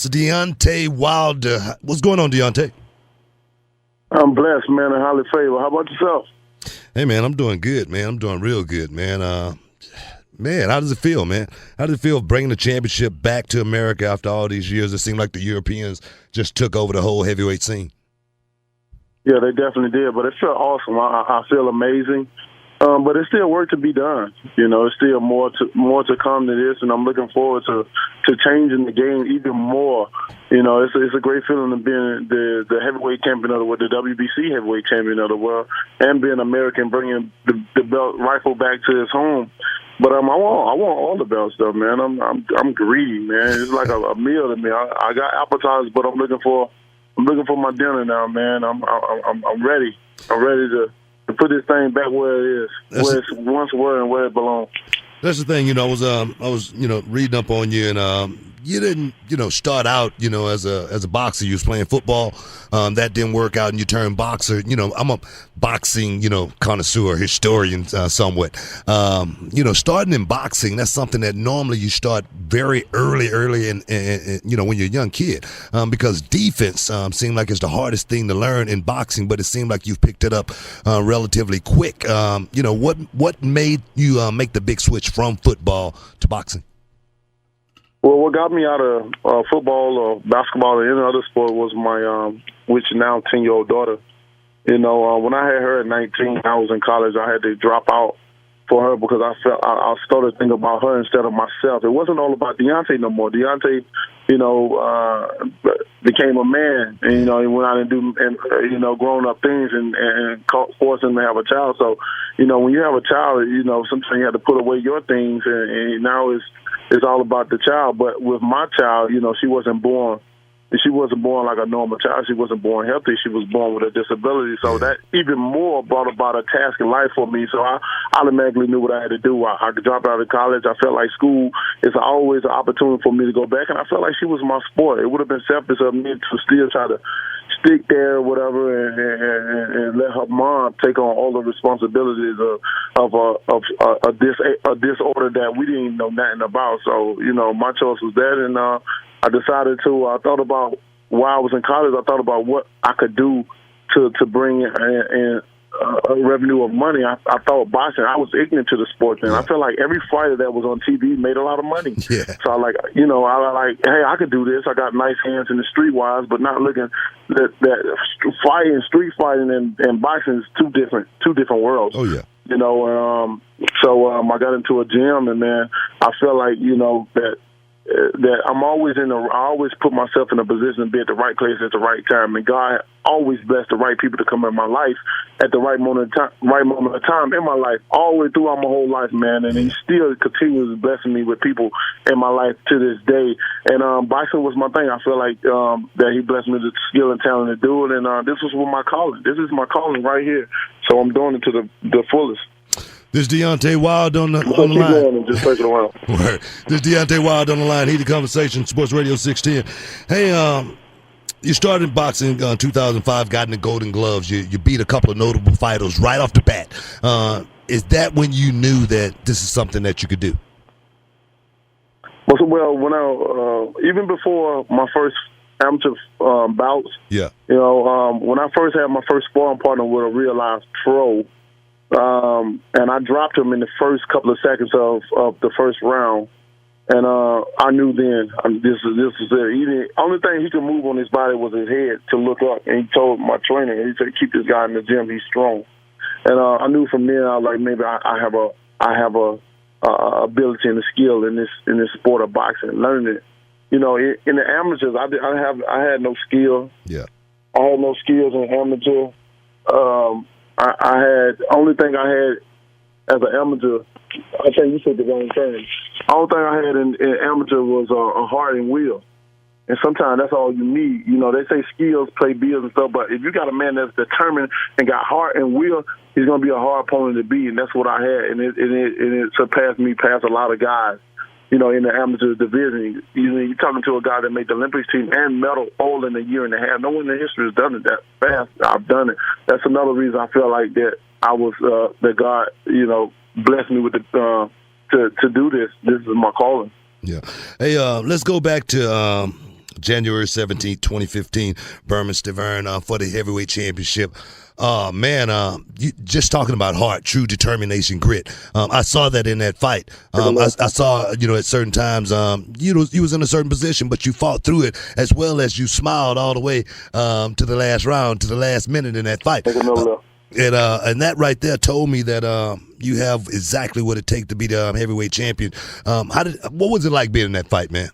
belts, Deontay Wilder. What's going on, Deontay? I'm blessed, man, and highly favored. How about yourself? Hey, man, I'm doing good, man. I'm doing real good, man. Man, how does it feel, man? How does it feel bringing the championship back to America after all these years? It seemed like the Europeans just took over the whole heavyweight scene. Yeah, they definitely did, but it felt awesome. I feel amazing, but it's still work to be done. You know, it's still more to come to this, and I'm looking forward to changing the game even more. You know, it's a great feeling to being the heavyweight champion of the world, the WBC heavyweight champion of the world, and being American, bringing the belt rifle back to its home. But I want all the belts though, man. I'm greedy, man. It's like a meal to me. I got appetizers, but I'm looking for my dinner now, man. I'm ready. I'm ready to put this thing back where it is, where it's once were and where it belongs. That's the thing, you know. I was reading up on you, and you didn't start out as a boxer. You was playing football. That didn't work out, and you turned boxer. I'm a boxing connoisseur, historian somewhat. Starting in boxing, that's something that normally you start very early in when you're a young kid, because defense seemed like it's the hardest thing to learn in boxing, but it seemed like you've picked it up relatively quick. What made you make the big switch from football to boxing? Well, what got me out of football or basketball or any other sport was my, which now 10-year-old daughter. When I had her at 19, I was in college. I had to drop out for her because I started thinking about her instead of myself. It wasn't all about Deontay no more. Deontay, became a man, and he went out and do grown up things and forced him to have a child. So, when you have a child, sometimes you have to put away your things, and now it's all about the child. But with my child, she wasn't born like a normal child. She wasn't born healthy. She was born with a disability. So that even more brought about a task in life for me. So I automatically knew what I had to do. I dropped out of college. I felt like school is always an opportunity for me to go back, and I felt like she was my sport. It would have been selfish of me to still try to stick there or whatever and let her mom take on all the responsibilities of a disorder that we didn't know nothing about. So, my choice was that, and I decided I thought about, while I was in college, I thought about what I could do to bring in a revenue of money. I thought boxing, I was ignorant to the sport then. I felt like every fighter that was on TV made a lot of money. Yeah. So I hey, I could do this. I got nice hands in the street-wise, but not looking that fighting, street fighting and boxing is two different worlds. Oh, yeah. So I got into a gym, and man, I felt like, that I always put myself in a position to be at the right place at the right time, and God always blessed the right people to come in my life at the right moment of time in my life, all the way throughout my whole life, man. And He still continues blessing me with people in my life to this day. And boxing was my thing. I feel like that He blessed me with the skill and talent to do it, and this was my calling. This is my calling right here. So I'm doing it to the fullest. This Deontay Wilder on the line. Just take it around. Word. This Deontay Wilder on the line. Heated Conversation, Sports Radio 610. Hey, you started boxing in 2005, got in the Golden Gloves. You beat a couple of notable fighters right off the bat. Is that when you knew that this is something that you could do? Well, when even before my first amateur bouts, yeah, when I first had my first sparring partner with a real life pro. And I dropped him in the first couple of seconds of the first round, and I knew then this is it. The only thing he could move on his body was his head to look up, and he told my trainer, he said, "Keep this guy in the gym. He's strong." And I knew from then, I was like, maybe I have a ability and a skill in this sport of boxing. Learning it, in the amateurs, I had no skill. Yeah, I had no skills in amateur. I had, only thing I had as an amateur, I think you said the wrong thing. The only thing I had in amateur was a heart and will. And sometimes that's all you need. They say skills play bills and stuff, but if you got a man that's determined and got heart and will, he's going to be a hard opponent to beat, and that's what I had. And it surpassed me past a lot of guys, in the amateur division. You're talking to a guy that made the Olympics team and medal all in a year and a half. No one in the history has done it that fast. I've done it. That's another reason I feel like that I was that God, blessed me with to do this. This is my calling. Yeah. Hey, let's go back to January 17th, 2015, Berman Stavern for the heavyweight championship. Man, you just talking about heart, true determination, grit. I saw that in that fight. I saw, at certain times, you was in a certain position, but you fought through it as well as you smiled all the way to the last round, to the last minute in that fight. And that right there told me that you have exactly what it takes to be the heavyweight champion. What was it like being in that fight, man?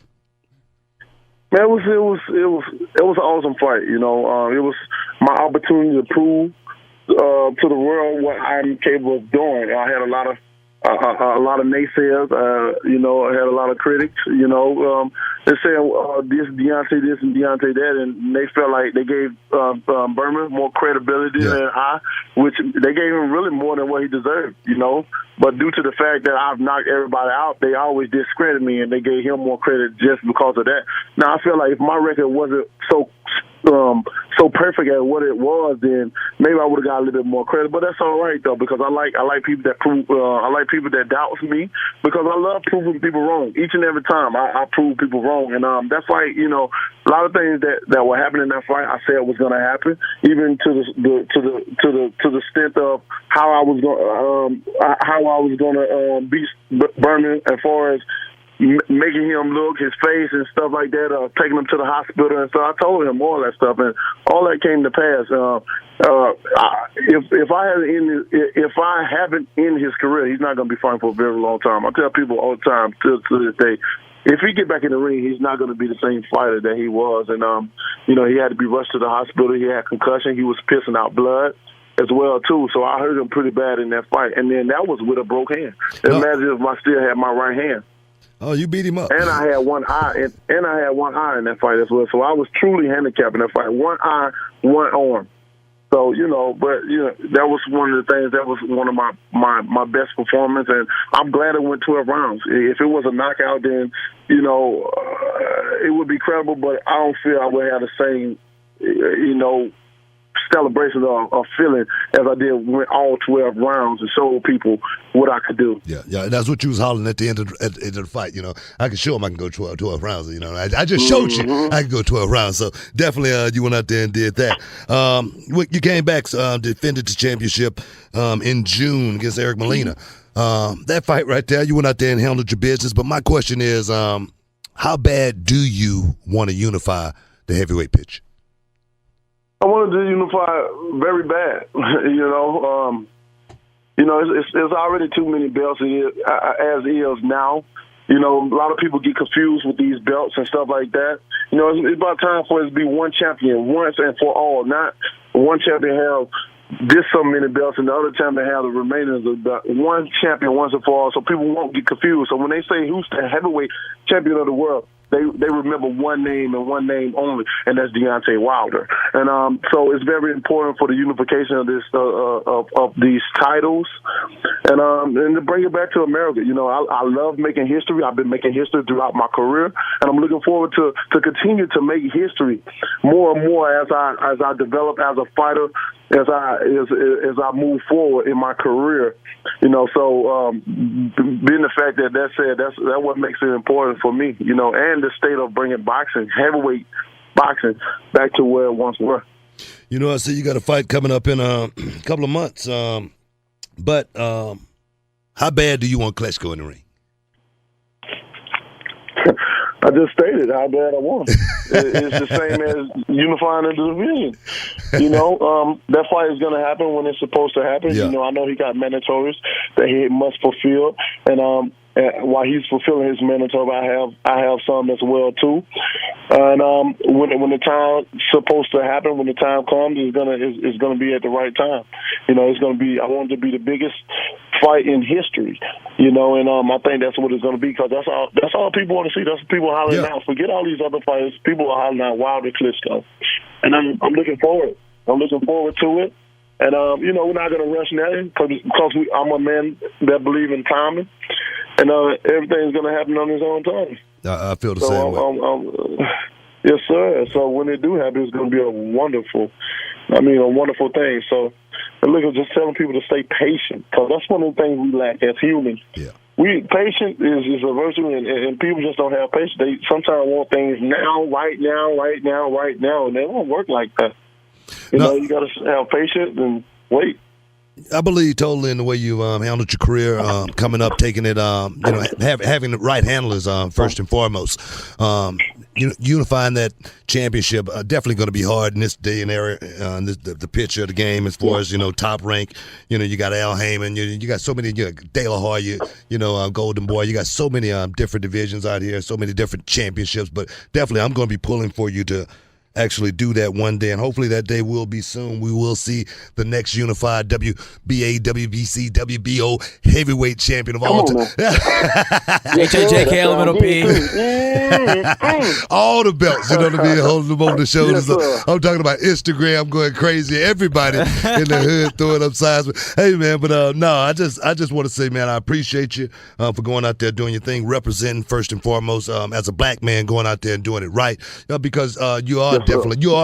Man, it was an awesome fight. It was my opportunity to prove to the world what I'm capable of doing. I had a lot of naysayers. I had a lot of critics. They saying this Deontay this and Deontay that, and they felt like they gave Berman more credibility than I, which they gave him really more than what he deserved. But due to the fact that I've knocked everybody out, they always discredit me, and they gave him more credit just because of that. Now I feel like if my record wasn't so perfect at what it was, then maybe I would have got a little bit more credit. But that's all right though, because I like people that prove. I like people that doubt me, because I love proving people wrong. Each and every time I prove people wrong, and that fight, a lot of things that were happening in that fight, I said was going to happen, even to the extent of how I was going to beat Berman as far as making him look, his face and stuff like that, taking him to the hospital and stuff. I told him all that stuff, and all that came to pass. If I haven't ended his career, he's not going to be fighting for a very long time. I tell people all the time to this day, if he get back in the ring, he's not going to be the same fighter that he was. And he had to be rushed to the hospital. He had concussion. He was pissing out blood as well too. So I hurt him pretty bad in that fight, and then that was with a broke hand. Imagine if I still had my right hand. Oh, you beat him up. And I had one eye, and I had one eye in that fight as well. So I was truly handicapped in that fight. One eye, one arm. So, that was one of the things. That was one of my best performance, and I'm glad it went 12 rounds. If it was a knockout, then, it would be credible, but I don't feel I would have the same, celebration or feeling as I did when all 12 rounds and showed people what I could do. Yeah, and that's what you was hollering at the end of the fight. I can show them I can go 12 rounds. I just showed you I can go 12 rounds. So definitely you went out there and did that. You came back, defended the championship in June against Eric Molina. That fight right there, you went out there and handled your business. But my question is, how bad do you want to unify the heavyweight pitch? I wanted to unify very bad. It's already too many belts as is now. A lot of people get confused with these belts and stuff like that. It's about time for it to be one champion once and for all, not one champion have this so many belts and the other champion have the remaining of the belt. One champion once and for all, so people won't get confused. So when they say who's the heavyweight champion of the world, they remember one name and one name only, and that's Deontay Wilder. And so it's very important for the unification of this of these titles, and to bring it back to America. I love making history. I've been making history throughout my career, and I'm looking forward to continue to make history more and more as I develop as a fighter, as I move forward in my career. So being the fact that said, that's what makes it important for me. And the state of bringing boxing, heavyweight boxing, back to where it once were. I see you got a fight coming up in a couple of months. But how bad do you want Klitschko in the ring? I just stated how bad I want. It's the same as unifying the division. That fight is going to happen when it's supposed to happen. Yeah. I know he got mandatories that he must fulfill, and while he's fulfilling his mandatory, I have some as well too. And when the time supposed to happen, when the time comes, it's gonna be at the right time. It's gonna be. I want it to be the biggest fight in history. And I think that's what it's gonna be, because that's all people want to see. That's what people are hollering out. Forget all these other fighters. People are hollering out Wilder, Klitschko, and I'm looking forward. I'm looking forward to it. And we're not gonna rush nothing because I'm a man that believe in timing. And everything's going to happen on its own time. I feel the same way. Yes, sir. So when it do happen, it's going to be a wonderful thing. So look, I'm just telling people to stay patient, because that's one of the things we lack as humans. Yeah. Patience is a virtue, and people just don't have patience. They sometimes want things now, right now, and they won't work like that. You know, you got to have patience and wait. I believe totally in the way you handled your career, coming up, taking it. Having the right handlers first and foremost. Unifying that championship definitely going to be hard in this day and era. The picture of the game, as far as top rank. You got Al Heyman. You got so many. De La Hoya. Golden Boy. You got so many different divisions out here. So many different championships. But definitely, I'm going to be pulling for you to actually do that one day, and hopefully that day will be soon. We will see the next unified WBA, WBC, WBO heavyweight champion of all time. HJK, elemental P. All the belts, you know what I mean, holding them over the shoulders. Yes, I'm talking about Instagram going crazy. Everybody in the hood throwing up signs. Hey, man, but no, I just want to say, man, I appreciate you for going out there doing your thing, representing first and foremost as a black man, going out there and doing it right, because you are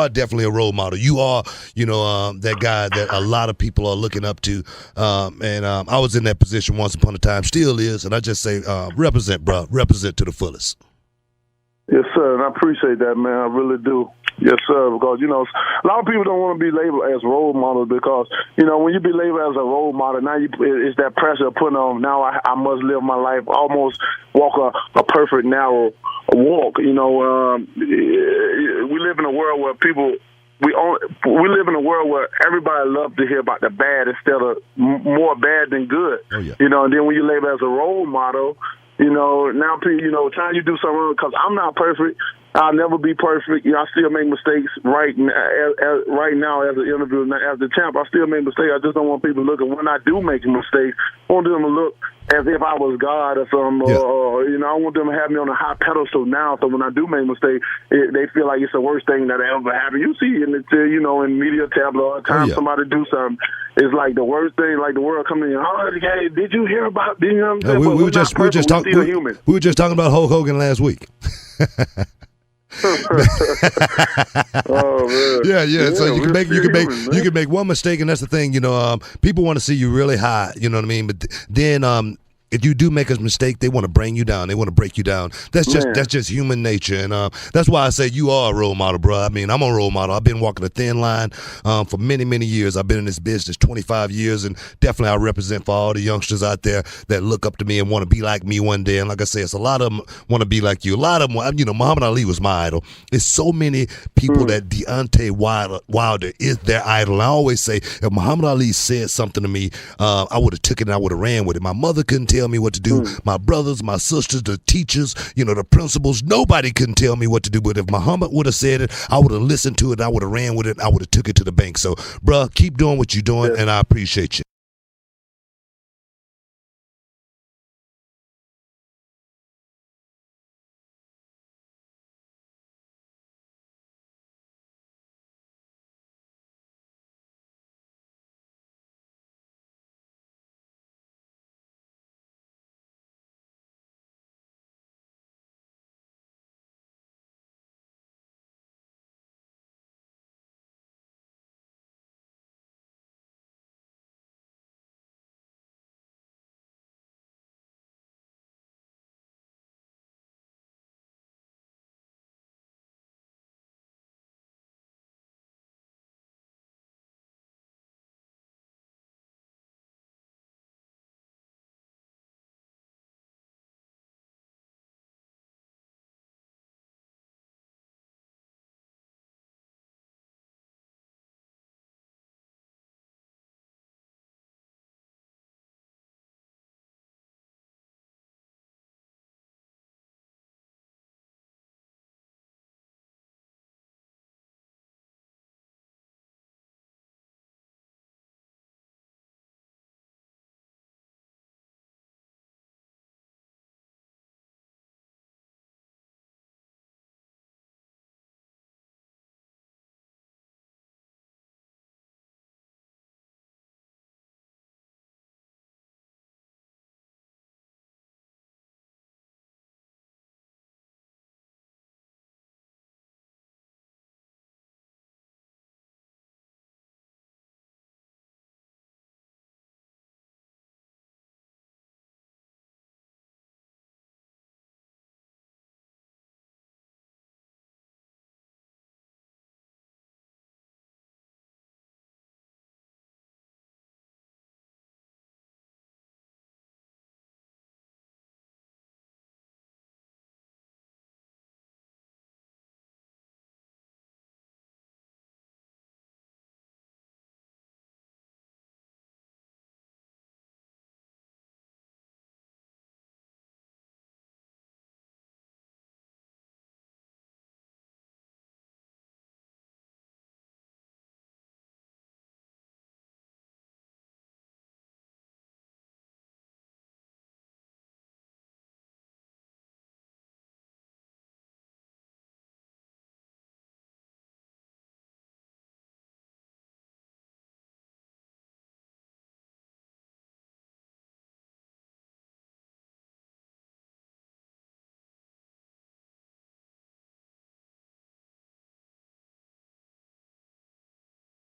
definitely a role model. You are, that guy that a lot of people are looking up to. And I was in that position once upon a time, still is, and I just say, represent, bro. Represent to the fullest. Yes, sir, and I appreciate that, man. I really do. Yes, sir, because, a lot of people don't want to be labeled as role models because, when you be labeled as a role model, now it's that pressure put on, now I must live my life, almost walk a perfect narrow walk. We live in a world where we live in a world where everybody loves to hear about the bad instead of more bad than good. Oh, yeah. And then when you label as a role model, now people, trying to do something wrong, because I'm not perfect. I'll never be perfect. I still make mistakes right now as an interviewer, as the champ. I still make mistakes. I just don't want people to look at when I do make mistakes. I want them to look as if I was God or something. Yeah. Or I want them to have me on a high pedestal now. So when I do make mistakes, they feel like it's the worst thing that ever happened. You see in in media tabloid time, somebody do something. It's like the worst thing, like the world coming in. Oh, hey, did you hear about? We were just talking about Hulk Hogan last week. Oh, man. Yeah. So you can make one mistake, and that's the thing. People want to see you really high. You know what I mean? But then if you do make a mistake, they want to bring you down. They want to break you down. That's just human nature, and that's why I say you are a role model, bro. I mean, I'm a role model. I've been walking a thin line for many, many years. I've been in this business 25 years, and definitely I represent for all the youngsters out there that look up to me and want to be like me one day. And like I say, it's a lot of them want to be like you. A lot of them, Muhammad Ali was my idol. It's so many people that Deontay Wilder is their idol. And I always say, if Muhammad Ali said something to me, I would have took it and I would have ran with it. My mother couldn't tell me what to do. My brothers, my sisters, the teachers, the principals, nobody couldn't tell me what to do. But if Muhammad would have said it, I would have listened to it. I would have ran with it. I would have took it to the bank. So, bruh, keep doing what you're doing, and I appreciate you.